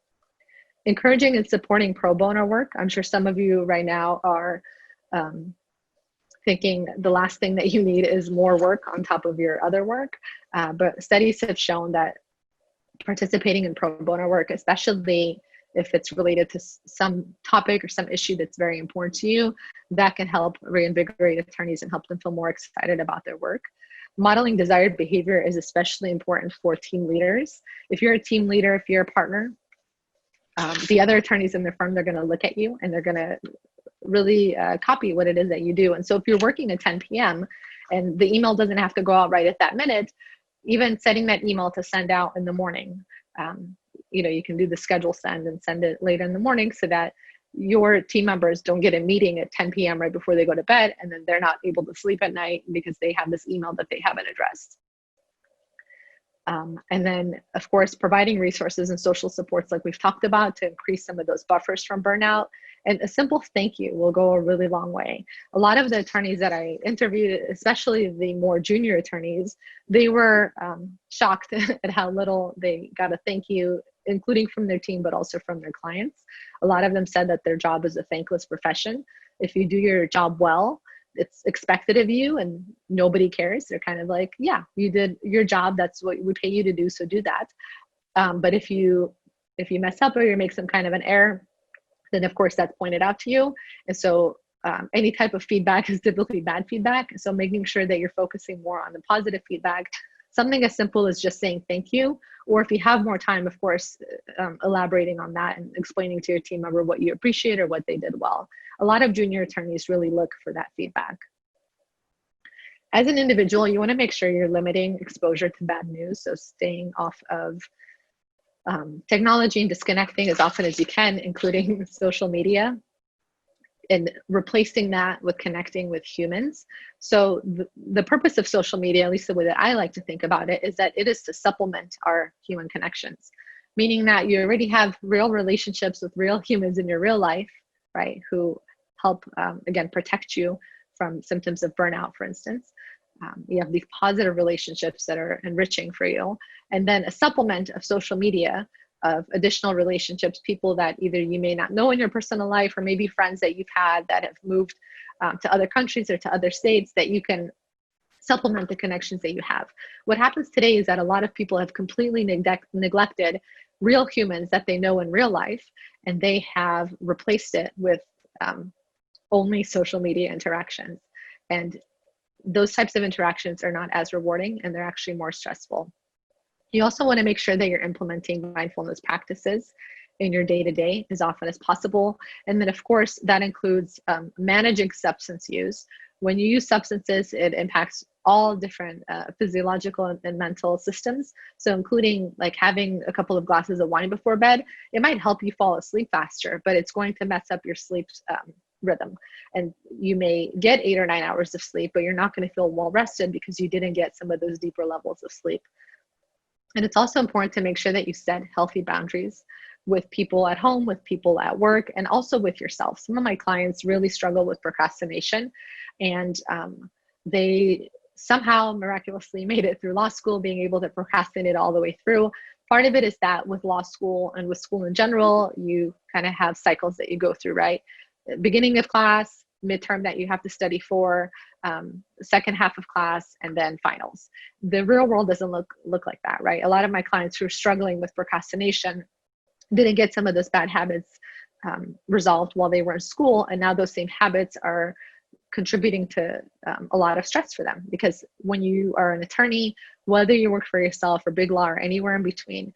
Encouraging and supporting pro bono work. I'm sure some of you right now are thinking the last thing that you need is more work on top of your other work. But studies have shown that participating in pro bono work, especially if it's related to some topic or some issue that's very important to you, that can help reinvigorate attorneys and help them feel more excited about their work. Modeling desired behavior is especially important for team leaders. If you're a team leader, if you're a partner, the other attorneys in the firm, they're going to look at you and they're going to really copy what it is that you do. And so if you're working at 10 p.m. and the email doesn't have to go out right at that minute, even setting that email to send out in the morning, you can do the schedule send and send it later in the morning so that your team members don't get a meeting at 10 p.m. right before they go to bed, and then they're not able to sleep at night because they have this email that they haven't addressed. And then, of course, providing resources and social supports like we've talked about to increase some of those buffers from burnout. And a simple thank you will go a really long way. A lot of the attorneys that I interviewed, especially the more junior attorneys, they were shocked at how little they got a thank you, including from their team, but also from their clients. A lot of them said that their job is a thankless profession. If you do your job well, it's expected of you and nobody cares. They're kind of like, yeah, you did your job. That's what we pay you to do. So do that. But if you if you mess up or you make some kind of an error, then of course that's pointed out to you. And so any type of feedback is typically bad feedback. So making sure that you're focusing more on the positive feedback, something as simple as just saying thank you, or if you have more time, of course, elaborating on that and explaining to your team member what you appreciate or what they did well. A lot of junior attorneys really look for that feedback. As an individual, you want to make sure you're limiting exposure to bad news. So staying off of technology and disconnecting as often as you can, including social media, and replacing that with connecting with humans. So the purpose of social media, at least the way that I like to think about it, is that it is to supplement our human connections, meaning that you already have real relationships with real humans in your real life, right, who help, again, protect you from symptoms of burnout, for instance. You have these positive relationships that are enriching for you. And then a supplement of social media of additional relationships, people that either you may not know in your personal life, or maybe friends that you've had that have moved to other countries or to other states, that you can supplement the connections that you have. What happens today is that a lot of people have completely neglected real humans that they know in real life, and they have replaced it with only social media interactions. And those types of interactions are not as rewarding, and they're actually more stressful. You also want to make sure that you're implementing mindfulness practices in your day-to-day as often as possible. And then, of course, that includes managing substance use. When you use substances, it impacts all different physiological and mental systems. So including like having a couple of glasses of wine before bed, it might help you fall asleep faster, but it's going to mess up your sleep rhythm. And you may get 8 or 9 hours of sleep, but you're not going to feel well rested because you didn't get some of those deeper levels of sleep. And it's also important to make sure that you set healthy boundaries with people at home, with people at work, and also with yourself. Some of my clients really struggle with procrastination, and they somehow miraculously made it through law school, being able to procrastinate all the way through. Part of it is that with law school and with school in general, you kind of have cycles that you go through, right? Beginning of class, midterm that you have to study for, second half of class, and then finals. The real world doesn't look like that, right? A lot of my clients who are struggling with procrastination didn't get some of those bad habits resolved while they were in school, and now those same habits are contributing to a lot of stress for them. Because when you are an attorney, whether you work for yourself or big law or anywhere in between,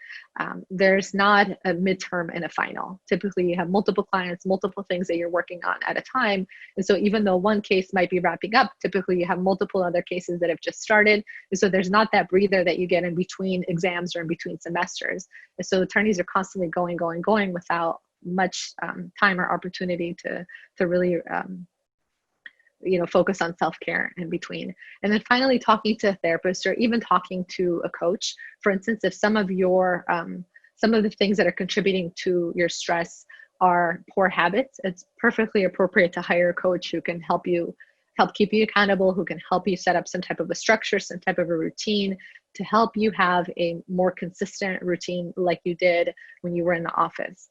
there's not a midterm and a final. Typically you have multiple clients, multiple things that you're working on at a time. And so even though one case might be wrapping up, typically you have multiple other cases that have just started. And so there's not that breather that you get in between exams or in between semesters. And so attorneys are constantly going without much time or opportunity to really focus on self-care in between. And then finally, talking to a therapist or even talking to a coach. For instance, if some of the things that are contributing to your stress are poor habits, it's perfectly appropriate to hire a coach who can help keep you accountable, who can help you set up some type of a structure, some type of a routine to help you have a more consistent routine like you did when you were in the office.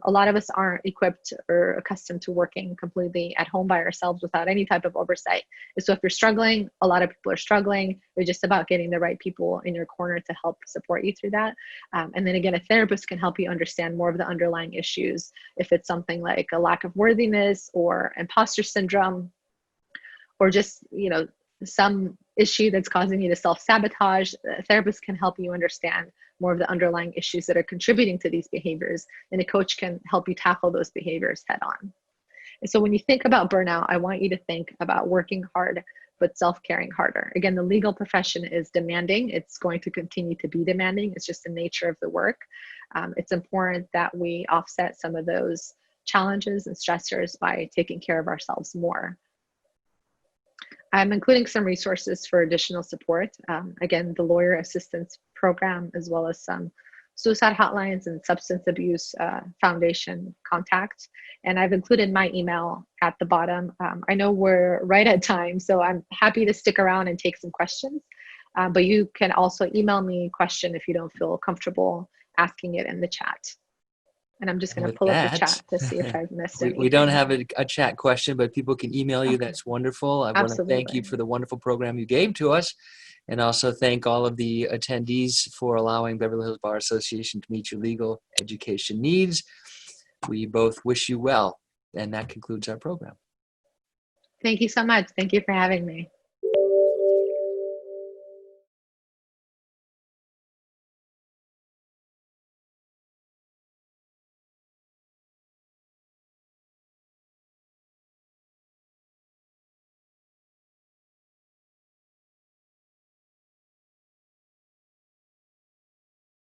A lot of us aren't equipped or accustomed to working completely at home by ourselves without any type of oversight. And so if you're struggling, a lot of people are struggling. It's just about getting the right people in your corner to help support you through that. And then again, a therapist can help you understand more of the underlying issues. If it's something like a lack of worthiness or imposter syndrome, or just, some issue that's causing you to self-sabotage, a therapist can help you understand more of the underlying issues that are contributing to these behaviors, and a coach can help you tackle those behaviors head on. And so when you think about burnout, I want you to think about working hard, but self-caring harder. Again, the legal profession is demanding. It's going to continue to be demanding. It's just the nature of the work. It's important that we offset some of those challenges and stressors by taking care of ourselves more. I'm including some resources for additional support. Again, the Lawyer Assistance Program, as well as some suicide hotlines and substance abuse foundation contacts. And I've included my email at the bottom. I know we're right at time, so I'm happy to stick around and take some questions. But you can also email me a question if you don't feel comfortable asking it in the chat. And I'm just going to pull up the chat to see if I've missed anything. We don't have a chat question, but people can email you. Okay. That's wonderful. I want to thank you for the wonderful program you gave to us. and also thank all of the attendees for allowing Beverly Hills Bar Association to meet your legal education needs. We both wish you well, and that concludes our program. Thank you so much. Thank you for having me.